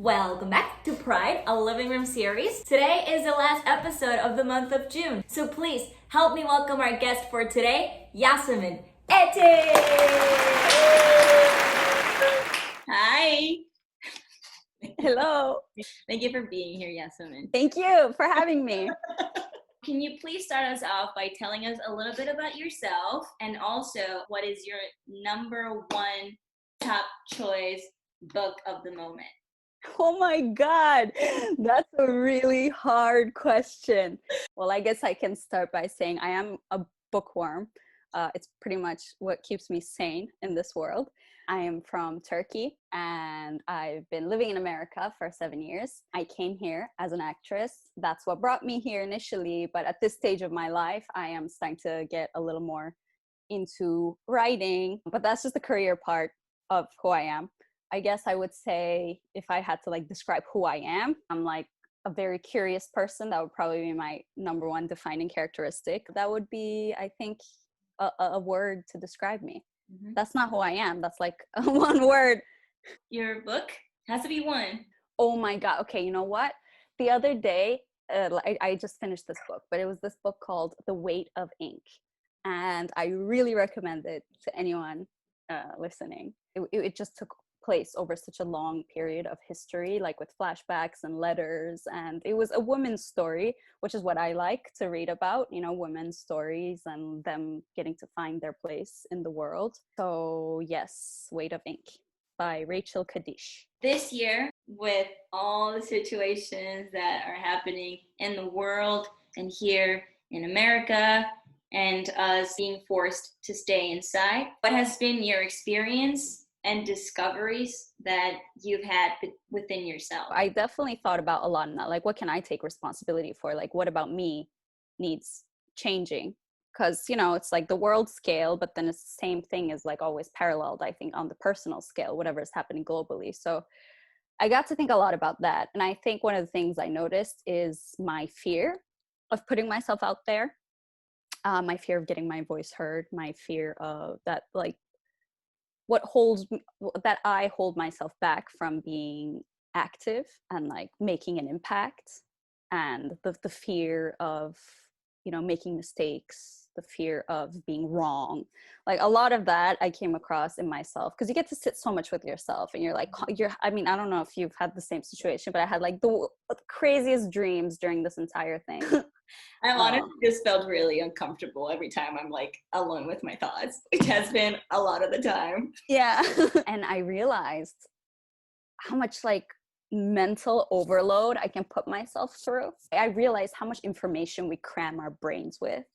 Welcome back to Pride, a living room series. Today is the last episode of the month of June, so please help me welcome our guest for today, Yasemin. Ete! Hi. Hello. Thank you for being here, Yasemin. Thank you for having me. Can you please start us off by telling us a little bit about yourself and also what is your number one top choice book of the moment? Oh my God, that's a really hard question. Well, I guess I can start by saying I am a bookworm. It's pretty much what keeps me sane in this world. I am from Turkey and I've been living in America for 7 years. I came here as an actress. That's what brought me here initially. But at this stage of my life, I am starting to get a little more into writing. But that's just the career part of who I am. I guess I would say if I had to describe who I am, I'm a very curious person. That would probably be my number one defining characteristic. That would be, I think, a word to describe me. Mm-hmm. That's not who I am. That's one word. Your book has to be one. Oh my God. Okay, you know what? The other day, I just finished this book, but it was this book called The Weight of Ink. And I really recommend it to anyone listening. It just took place over such a long period of history, with flashbacks and letters, and it was a woman's story, which is what I like to read about, women's stories and them getting to find their place in the world. So yes, Weight of Ink by Rachel Kadish. This year, with all the situations that are happening in the world and here in America, and us being forced to stay inside, what has been your experience and discoveries that you've had within yourself? I definitely thought about a lot in that. What can I take responsibility for? What about me needs changing? Because, it's the world scale, but then it's the same thing is always paralleled, I think, on the personal scale, whatever is happening globally. So I got to think a lot about that. And I think one of the things I noticed is my fear of putting myself out there, my fear of getting my voice heard, my fear of that, that I hold myself back from being active and making an impact, and the fear of making mistakes, the fear of being wrong. A lot of that I came across in myself, because you get to sit so much with yourself and I don't know if you've had the same situation, but I had the craziest dreams during this entire thing. I honestly just felt really uncomfortable every time I'm alone with my thoughts, which has been a lot of the time. Yeah. And I realized how much mental overload I can put myself through. I realized how much information we cram our brains with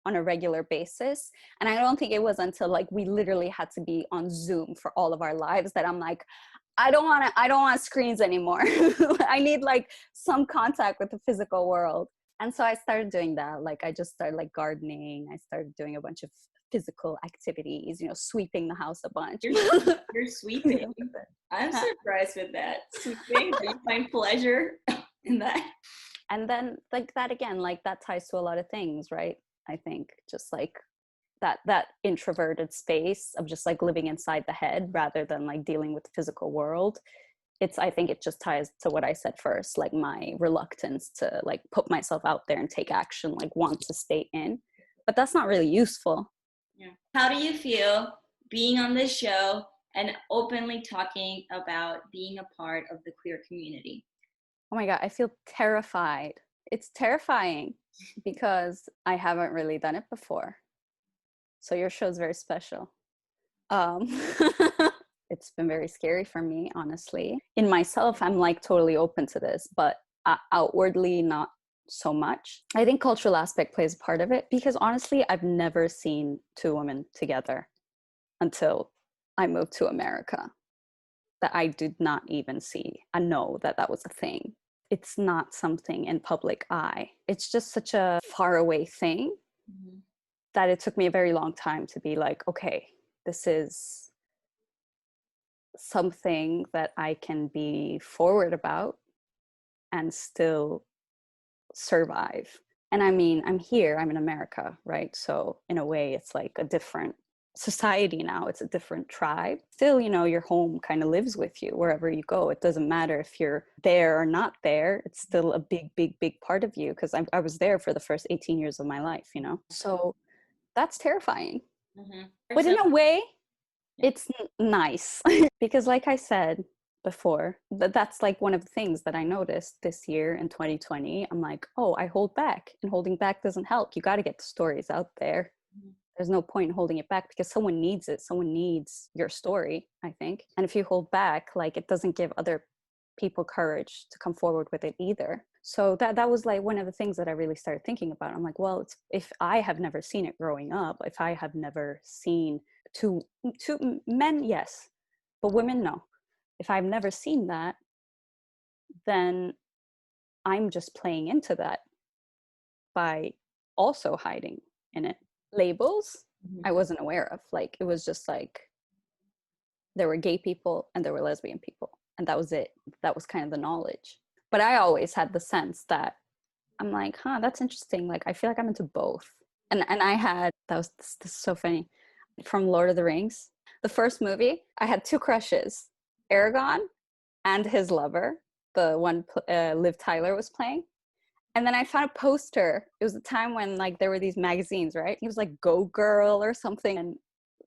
on a regular basis. And I don't think it was until we literally had to be on Zoom for all of our lives that I'm I don't want screens anymore. I need some contact with the physical world. And so I started doing that. I just started gardening. I started doing a bunch of physical activities, sweeping the house a bunch. You're sweeping. I'm surprised with that. Sweeping, do you find pleasure in that? And then that again, that ties to a lot of things, right? I think just that introverted space of just living inside the head rather than dealing with the physical world. I think it just ties to what I said first, my reluctance to put myself out there and take action, want to stay in, but that's not really useful. Yeah. How do you feel being on this show and openly talking about being a part of the queer community? Oh my God, I feel terrified. It's terrifying because I haven't really done it before. So your show is very special. It's been very scary for me, honestly. In myself, I'm totally open to this, but outwardly not so much. I think cultural aspect plays a part of it, because honestly, I've never seen two women together until I moved to America, that I did not even see and know that was a thing. It's not something in public eye. It's just such a far away thing, mm-hmm. that it took me a very long time to be okay, this is something that I can be forward about and still survive. And I mean, I'm here, I'm in America, right? So in a way, it's a different society now. It's a different tribe. Still, your home kind of lives with you wherever you go. It doesn't matter if you're there or not there. It's still a big, big, big part of you, because I was there for the first 18 years of my life, So that's terrifying. But in a way, it's nice because, like I said before, that's like one of the things that I noticed this year in 2020. I'm like, oh, I hold back, and holding back doesn't help. You got to get the stories out there. There's no point in holding it back, because someone needs it. Someone needs your story, I think. And if you hold back, like, it doesn't give other people courage to come forward with it either. So that was like one of the things that I really started thinking about. I'm like, well, if I have never seen it growing up, if I have never seen two men, yes, but women, no. If I've never seen that, then I'm just playing into that by also hiding in it. Labels, I wasn't aware of. Like, it was just like there were gay people and there were lesbian people, and that was it. That was kind of the knowledge. But I always had the sense that I'm like, that's interesting. Like, I feel like I'm into both. And I had, this is so funny, from Lord of the Rings, the first movie, I had two crushes, Aragorn and his lover, the one Liv Tyler was playing. And then I found a poster. It was a time when, like, there were these magazines, right? He was like Go Girl or something. And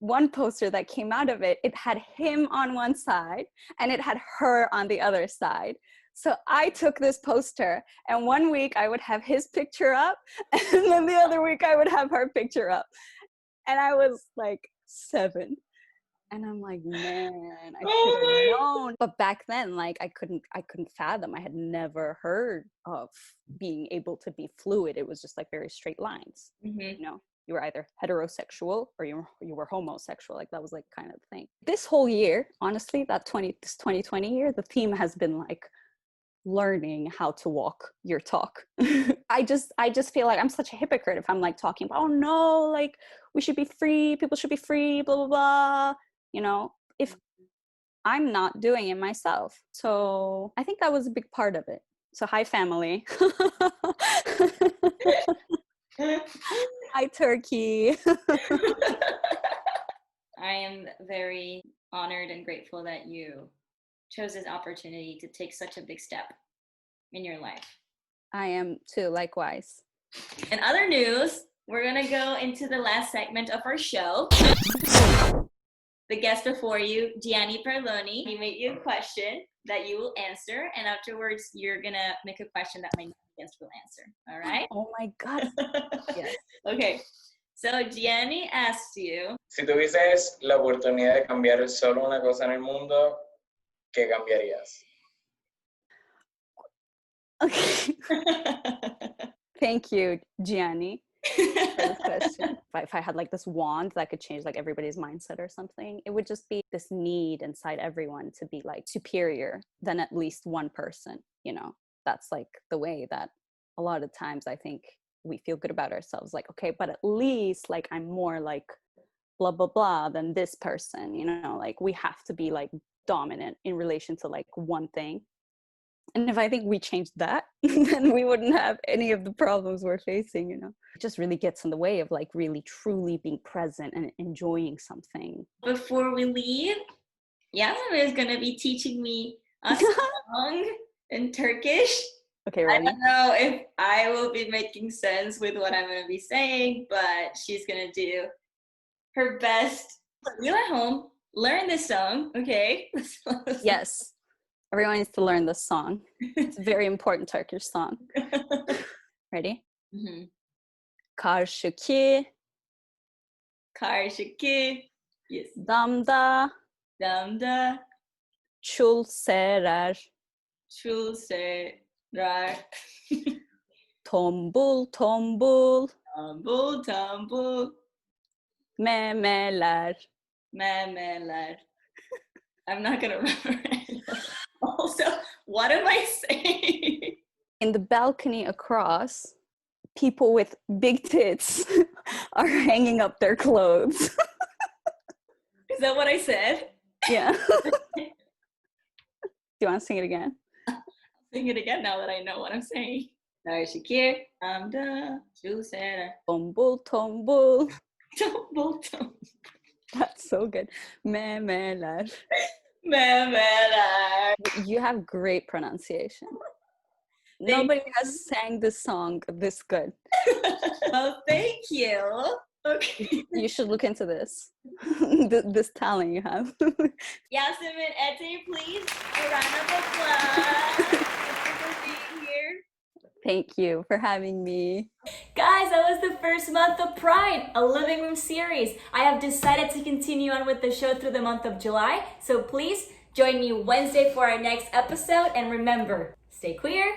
one poster that came out of it, it had him on one side and it had her on the other side. So I took this poster, and one week I would have his picture up, and then the other week I would have her picture up. And I was like 7. And I'm like, man, I should have known. But back then, like, I couldn't fathom. I had never heard of being able to be fluid. It was just like very straight lines. You were either heterosexual or you were homosexual. Like, that was like kind of the thing. This whole year, honestly, this 2020 year, the theme has been like learning how to walk your talk. I just feel like I'm such a hypocrite if I'm like talking about, oh no, like, we should be free, people should be free, blah blah blah, if I'm not doing it myself. So I think that was a big part of it. So hi, family. Hi, Turkey. I am very honored and grateful that you chose this opportunity to take such a big step in your life. I am too, likewise. In other news, we're going to go into the last segment of our show. The guest before you, Gianni Perloni, he made you a question that you will answer, and afterwards you're going to make a question that my guest will answer. All right? Oh my God. Yes. Okay. So Gianni asks you, si tuvieses la oportunidad de cambiar solo una cosa en el mundo, ¿qué cambiarías? Okay. Thank you, Gianni, for this question. If I had like this wand that could change like everybody's mindset or something, it would just be this need inside everyone to be like superior than at least one person. That's like the way that a lot of times I think we feel good about ourselves. Like, okay, but at least like I'm more like blah blah blah than this person. Like, we have to be like dominant in relation to like one thing. And if I think we changed that, then we wouldn't have any of the problems we're facing, It just really gets in the way of like really truly being present and enjoying something. Before we leave, Yasemin is going to be teaching me a song in Turkish. Okay, ready? I don't know if I will be making sense with what I'm going to be saying, but she's going to do her best. You at home, learn this song, okay? Yes. Everyone needs to learn this song. It's a very important Turkish song. Ready? Mm-hmm. Karşıki yes. damda çul serer tombul tombul memeler. I'm not gonna remember anymore. Also, what am I saying? In the balcony across, people with big tits are hanging up their clothes. Is that what I said? Yeah. Do you want to sing it again? I'll sing it again now that I know what I'm saying. Shakir, Amda, Chusera, Tombul tombul. Tombul. That's so good. Memelar. Memelar. You have great pronunciation. Thank Nobody has sang this song this good. Well, thank you. Okay. You should look into this. This talent you have. Yasemin, Ete, please. A round of applause. Thank you for being here. Thank you for having me. Guys, that was the first month of Pride, a living room series. I have decided to continue on with the show through the month of July, so please join me Wednesday for our next episode. And remember, stay queer,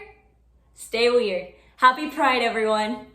stay weird. Happy Pride, everyone.